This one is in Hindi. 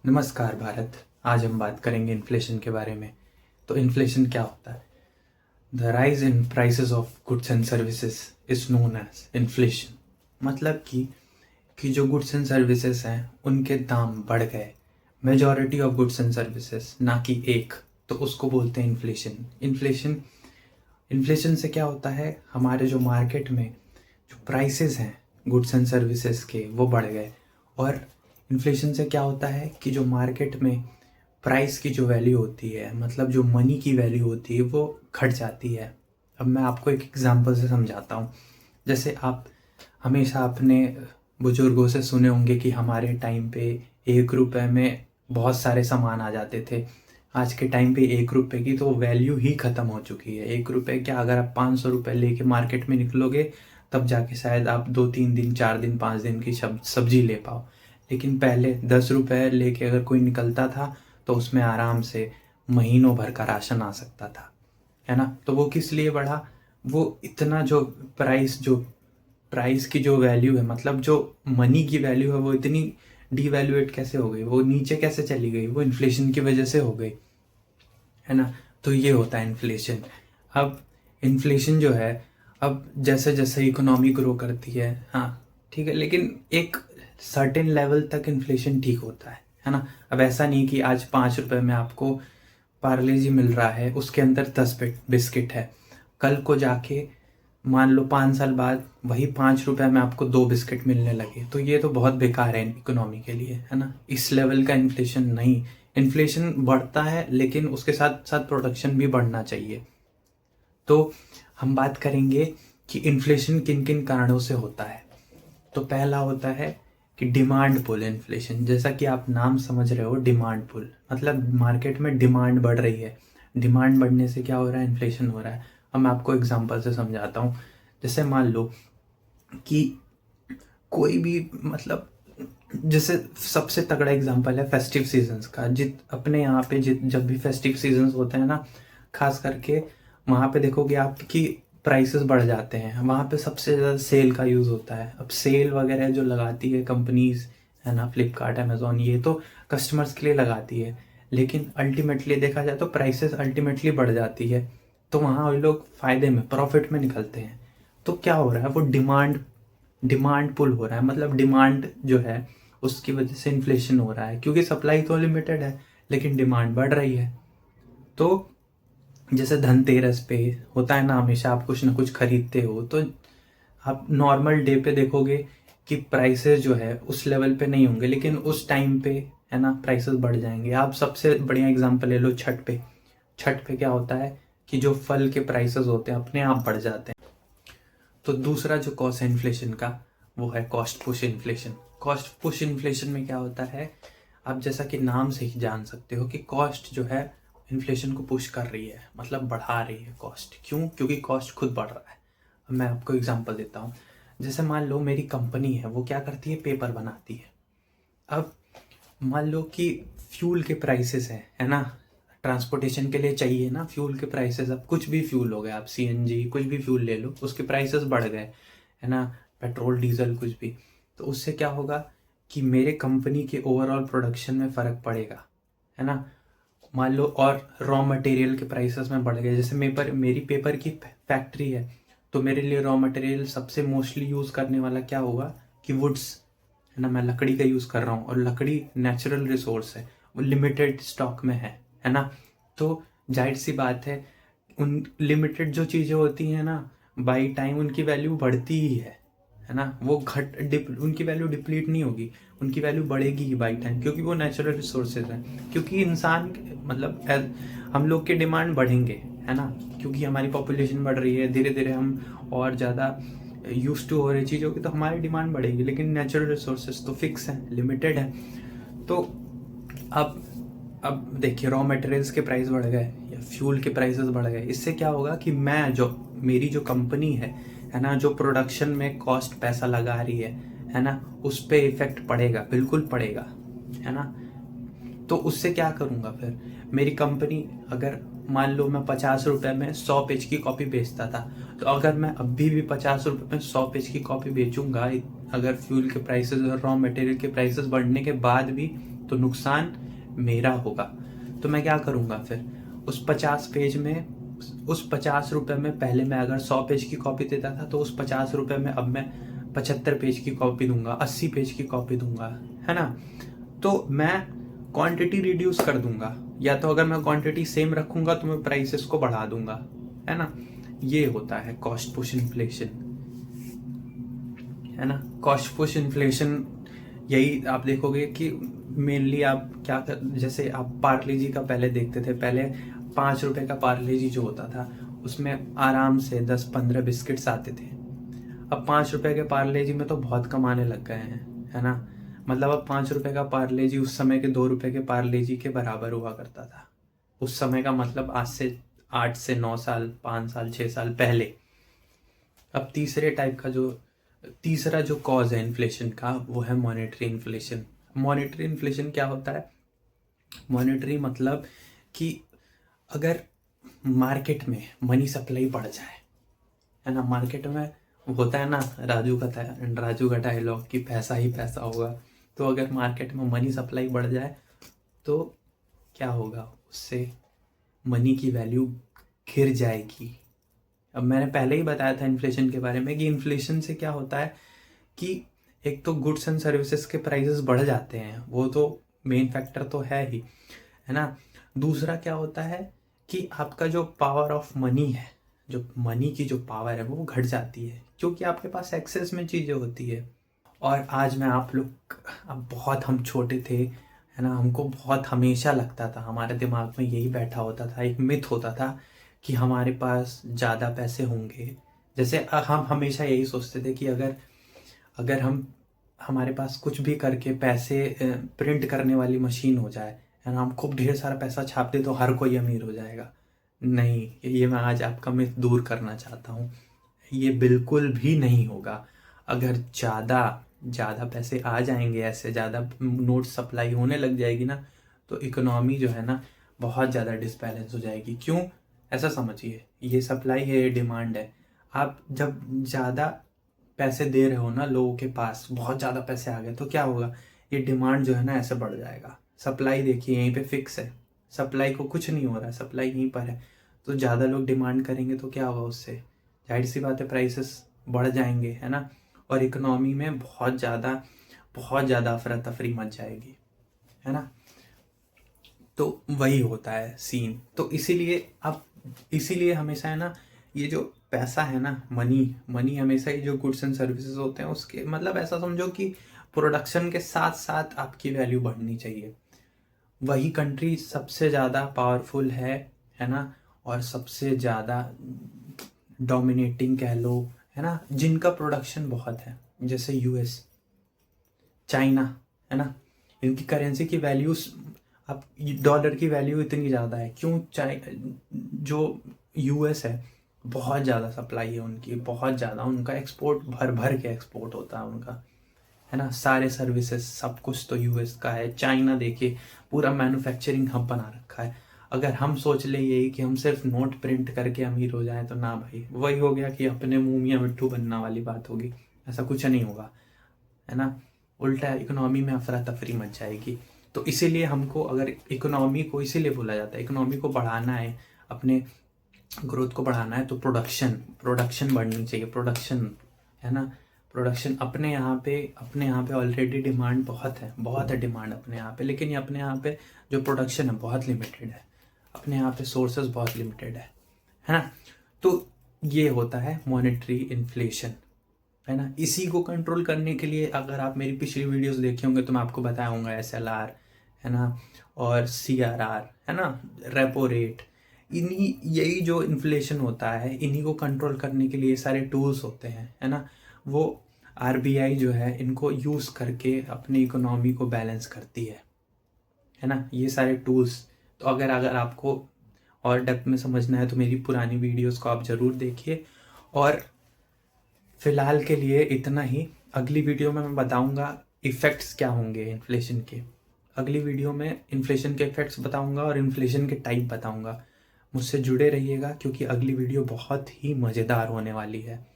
नमस्कार भारत। आज हम बात करेंगे इन्फ्लेशन के बारे में। तो इन्फ्लेशन क्या होता है? The rise in prices of goods and services is known as inflation. मतलब कि जो गुड्स एंड सर्विसेज हैं उनके दाम बढ़ गए, majority of goods and services, ना कि एक, तो उसको बोलते हैं इन्फ्लेशन। इन्फ्लेशन से क्या होता है, हमारे जो मार्केट में जो प्राइसेस हैं गुड्स एंड सर्विसेज के वो बढ़ गए। और इन्फ्लेशन से क्या होता है कि जो मार्केट में प्राइस की जो वैल्यू होती है, मतलब जो मनी की वैल्यू होती है, वो घट जाती है। अब मैं आपको एक एग्जांपल से समझाता हूँ। जैसे आप हमेशा अपने बुजुर्गों से सुने होंगे कि हमारे टाइम पे 1 रुपए में बहुत सारे सामान आ जाते थे। आज के टाइम पे 1 रुपए की तो वैल्यू ही ख़त्म हो चुकी है। 1 रुपए क्या, अगर आप 500 रुपये लेके मार्केट में निकलोगे तब जाके शायद आप 2-3 दिन, 4 दिन, 5 दिन की सब्जी ले पाओ। लेकिन पहले 10 रुपये लेके अगर कोई निकलता था तो उसमें आराम से महीनों भर का राशन आ सकता था, है ना। तो वो किस लिए बढ़ा? वो इतना प्राइस की जो वैल्यू है, मतलब जो मनी की वैल्यू है, वो इतनी डीवैल्यूएट कैसे हो गई, वो नीचे कैसे चली गई? वो इन्फ्लेशन की वजह से हो गई, है ना। तो ये होता है इन्फ्लेशन। अब इन्फ्लेशन जो है, अब जैसे जैसे इकोनॉमी ग्रो करती है, हाँ ठीक है, लेकिन एक सर्टेन लेवल तक इन्फ्लेशन ठीक होता है ना। अब ऐसा नहीं कि आज 5 रुपए में आपको पार्ले जी मिल रहा है, उसके अंदर 10 बिस्किट है, कल को जाके मान लो 5 साल बाद वही 5 रुपए में आपको 2 बिस्किट मिलने लगे, तो ये तो बहुत बेकार है इकोनॉमी के लिए, है ना। इस लेवल का इन्फ्लेशन नहीं। इन्फ्लेशन बढ़ता है लेकिन उसके साथ साथ प्रोडक्शन भी बढ़ना चाहिए। तो हम बात करेंगे कि इन्फ्लेशन किन किन कारणों से होता है। तो पहला होता है कि डिमांड पुल इन्फ्लेशन। जैसा कि आप नाम समझ रहे हो, डिमांड पुल मतलब मार्केट में डिमांड बढ़ रही है। डिमांड बढ़ने से क्या हो रहा है? इन्फ्लेशन हो रहा है। अब मैं आपको एग्जांपल से समझाता हूँ। जैसे मान लो कि कोई भी, मतलब जैसे सबसे तगड़ा एग्जांपल है फेस्टिव सीजन्स का। अपने यहाँ पे जब भी फेस्टिव सीजन्स होते हैं ना, खास करके वहाँ पे देखोगे आप कि प्राइसेस बढ़ जाते हैं। वहाँ पे सबसे ज़्यादा सेल का यूज़ होता है। अब सेल वगैरह जो लगाती है कंपनीज, है ना, फ्लिपकार्ट, अमेजोन, ये तो कस्टमर्स के लिए लगाती है, लेकिन अल्टीमेटली देखा जाए तो प्राइसेस अल्टीमेटली बढ़ जाती है। तो वहाँ वो लोग फ़ायदे में, प्रॉफिट में निकलते हैं। तो क्या हो रहा है? वो डिमांड पुल हो रहा है, मतलब डिमांड जो है उसकी वजह से इन्फ्लेशन हो रहा है, क्योंकि सप्लाई तो लिमिटेड है लेकिन डिमांड बढ़ रही है। तो जैसे धनतेरस पे होता है ना, हमेशा आप कुछ ना कुछ खरीदते हो, तो आप नॉर्मल डे पे देखोगे कि प्राइसेस जो है उस लेवल पे नहीं होंगे, लेकिन उस टाइम पे, है ना, प्राइसेस बढ़ जाएंगे। आप सबसे बढ़िया एग्जांपल ले लो छठ पे। छठ पे क्या होता है कि जो फल के प्राइसेस होते हैं अपने आप बढ़ जाते हैं। तो दूसरा जो कॉज है इन्फ्लेशन का, वो है cost push inflation. Cost push inflation में क्या होता है, आप जैसा कि नाम से ही जान सकते हो कि कॉस्ट जो है इन्फ्लेशन को पुश कर रही है, मतलब बढ़ा रही है कॉस्ट। क्यों? क्योंकि कॉस्ट खुद बढ़ रहा है। अब मैं आपको एग्जांपल देता हूँ। जैसे मान लो मेरी कंपनी है, वो क्या करती है, पेपर बनाती है। अब मान लो कि फ्यूल के प्राइसेस है ना, ट्रांसपोर्टेशन के लिए चाहिए ना फ्यूल के प्राइसेस। अब कुछ भी फ्यूल हो गया, आप सीएनजी कुछ भी फ्यूल ले लो, उसके प्राइसेस बढ़ गए, है ना, पेट्रोल डीजल कुछ भी। तो उससे क्या होगा कि मेरे कंपनी के ओवरऑल प्रोडक्शन में फ़र्क पड़ेगा, है ना। मान लो और रॉ मटेरियल के प्राइसेस में बढ़ गए। जैसे मेरी पेपर की फैक्ट्री है, तो मेरे लिए रॉ मटेरियल सबसे मोस्टली यूज़ करने वाला क्या होगा कि वुड्स, है ना। मैं लकड़ी का यूज़ कर रहा हूँ और लकड़ी नेचुरल रिसोर्स है, वो लिमिटेड स्टॉक में है ना। तो जाहिर सी बात है, उन लिमिटेड जो चीज़ें होती हैं ना, बाई टाइम उनकी वैल्यू बढ़ती ही है ना। वो उनकी वैल्यू डिप्लीट नहीं होगी, उनकी वैल्यू बढ़ेगी ही बाई टाइम, क्योंकि वो नेचुरल रिसोर्सेज हैं। क्योंकि इंसान, मतलब हम लोग के डिमांड बढ़ेंगे, है ना, क्योंकि हमारी पॉपुलेशन बढ़ रही है, धीरे धीरे हम और ज़्यादा यूज टू हो रही चीज़ों की, तो हमारी डिमांड बढ़ेगी। लेकिन नेचुरल रिसोर्सेज तो फिक्स हैं, लिमिटेड है। तो अब अब देखिए, रॉ मटेरियल्स के प्राइस बढ़ गए या फ्यूल के प्राइसेस बढ़ गए, इससे क्या होगा कि मेरी जो कंपनी है ना, जो प्रोडक्शन में कॉस्ट पैसा लगा रही है ना, उस पे इफेक्ट पड़ेगा, बिल्कुल पड़ेगा, है ना। तो उससे क्या करूँगा फिर? मेरी कंपनी, अगर मान लो मैं 50 रुपये में 100 पेज की कॉपी बेचता था, तो अगर मैं अभी भी 50 रुपये में 100 पेज की कॉपी बेचूंगा, अगर फ्यूल के प्राइसेस और रॉ मटेरियल के प्राइसेस बढ़ने के बाद भी, तो नुकसान मेरा होगा। तो मैं क्या करूँगा फिर, उस 50 पेज में, उस 50 रुपये में पहले मैं अगर 100 पेज की कॉपी देता था, तो उस 50 रुपये में अब मैं 75 पेज की कॉपी दूंगा, 80 पेज की कॉपी दूंगा, है ना। तो मैं क्वांटिटी रिड्यूस कर दूंगा, या तो अगर मैं क्वांटिटी सेम रखूंगा तो मैं प्राइसेस को बढ़ा दूंगा, है ना। ये होता है कॉस्ट पुश इन्फ्लेशन, है ना। कॉस्ट पुश इन्फ्लेशन यही आप देखोगे कि मेनली आप क्या कर, जैसे आप पार्ले जी का पहले देखते थे, पहले 5 रुपए का पार्ले जी जो होता था उसमें आराम से 10-15 बिस्किट्स आते थे। अब 5 रुपए के पार्ले जी में तो बहुत कमाने लग गए हैं, है ना। मतलब अब 5 रुपए का पार्ले जी उस समय के 2 रुपए के पार्ले जी के बराबर हुआ करता था। उस समय का मतलब आज से 8 से 9 साल, 5 साल, 6 साल पहले। अब तीसरा जो कॉज है इन्फ्लेशन का, वो है मॉनेटरी इन्फ्लेशन। मॉनेटरी इन्फ्लेशन क्या होता है? मॉनेटरी मतलब कि अगर मार्केट में मनी सप्लाई बढ़ जाए, है ना, मार्केट में होता है ना राजू का डायलॉग कि पैसा ही पैसा होगा। तो अगर मार्केट में मनी सप्लाई बढ़ जाए तो क्या होगा, उससे मनी की वैल्यू गिर जाएगी। अब मैंने पहले ही बताया था इन्फ्लेशन के बारे में कि इन्फ्लेशन से क्या होता है कि एक तो गुड्स एंड सर्विसेज के प्राइसेस बढ़ जाते हैं, वो तो मेन फैक्टर तो है ही, है ना। दूसरा क्या होता है कि आपका जो पावर ऑफ मनी है, जो मनी की जो पावर है वो घट जाती है, क्योंकि आपके पास एक्सेस में चीज़ें होती है। और आज मैं आप लोग, अब बहुत हम छोटे थे, है ना, हमको बहुत हमेशा लगता था, हमारे दिमाग में यही बैठा होता था, एक मिथ होता था कि हमारे पास ज़्यादा पैसे होंगे। जैसे हम हमेशा यही सोचते थे कि अगर हमारे पास कुछ भी करके पैसे प्रिंट करने वाली मशीन हो जाए, है ना, हम खूब ढेर सारा पैसा छाप दे तो हर कोई अमीर हो जाएगा। नहीं, ये मैं आज आपका मिथ दूर करना चाहता हूँ, ये बिल्कुल भी नहीं होगा। अगर ज़्यादा पैसे आ जाएंगे, ऐसे ज़्यादा नोट सप्लाई होने लग जाएगी ना, तो इकोनॉमी जो है ना बहुत ज़्यादा डिसबैलेंस हो जाएगी। क्यों? ऐसा समझिए, ये सप्लाई है, ये डिमांड है। आप जब ज़्यादा पैसे दे रहे हो ना लोगों के पास, बहुत ज़्यादा पैसे आ गए, तो क्या होगा, ये डिमांड जो है ना ऐसे बढ़ जाएगा। सप्लाई देखिए यहीं पे फिक्स है, सप्लाई को कुछ नहीं हो रहा है, सप्लाई यहीं पर है। तो ज़्यादा लोग डिमांड करेंगे तो क्या होगा, उससे जाहिर सी बात है प्राइसेस बढ़ जाएंगे, है ना। और इकोनॉमी में बहुत ज़्यादा अफरा तफरी मच जाएगी, है ना। तो वही होता है सीन। तो इसीलिए हमेशा, है ना, ये जो पैसा है ना, मनी हमेशा ही जो गुड्स एंड सर्विसेज होते हैं उसके, मतलब ऐसा समझो कि प्रोडक्शन के साथ साथ आपकी वैल्यू बढ़नी चाहिए। वही कंट्री सबसे ज़्यादा पावरफुल है ना, और सबसे ज़्यादा डोमिनेटिंग कह लो, है ना, जिनका प्रोडक्शन बहुत है, जैसे यूएस, चाइना, है ना। इनकी करेंसी की वैल्यूज, अब डॉलर की वैल्यू इतनी ज़्यादा है क्यों? जो यूएस है, बहुत ज़्यादा सप्लाई है उनकी, बहुत ज़्यादा, उनका एक्सपोर्ट भर के एक्सपोर्ट होता है उनका, है ना। सारे सर्विसेज सब कुछ तो यूएस का है। चाइना देखिए पूरा मैन्युफैक्चरिंग हब बना रखा है। अगर हम सोच ले यही कि हम सिर्फ नोट प्रिंट करके अमीर हो जाएं, तो ना भाई, वही हो गया कि अपने मुंह मियां मिट्ठू बनना वाली बात होगी। ऐसा कुछ नहीं होगा, है ना। उल्टा इकोनॉमी में अफरा तफरी मच जाएगी। तो इसीलिए हमको, अगर इकोनॉमी को इसीलिए बोला जाता है, इकोनॉमी को बढ़ाना है, अपने ग्रोथ को बढ़ाना है, तो प्रोडक्शन बढ़नी चाहिए। प्रोडक्शन, है ना, प्रोडक्शन अपने यहाँ पे ऑलरेडी डिमांड बहुत है डिमांड अपने यहाँ पे, लेकिन ये अपने यहाँ पे जो प्रोडक्शन है बहुत लिमिटेड है, अपने यहाँ पे सोर्सेज बहुत लिमिटेड है ना। तो ये होता है मॉनेटरी इन्फ्लेशन, है ना। इसी को कंट्रोल करने के लिए, अगर आप मेरी पिछली वीडियोस देखे होंगे तो मैं आपको बताया होंगे SLR, है ना, और CRR, है ना, रेपो रेट। यही जो इन्फ्लेशन होता है, इन्हीं को कंट्रोल करने के लिए सारे टूल्स होते हैं, है ना। वो RBI जो है इनको यूज़ करके अपनी इकोनॉमी को बैलेंस करती है ना, ये सारे टूल्स। तो अगर आपको और डेप्थ में समझना है तो मेरी पुरानी वीडियोस को आप ज़रूर देखिए। और फिलहाल के लिए इतना ही। अगली वीडियो में मैं बताऊंगा इफ़ेक्ट्स क्या होंगे इन्फ्लेशन के। अगली वीडियो में इन्फ्लेशन के इफ़ेक्ट्स बताऊंगा और इन्फ्लेशन के टाइप बताऊंगा। मुझसे जुड़े रहिएगा क्योंकि अगली वीडियो बहुत ही मज़ेदार होने वाली है।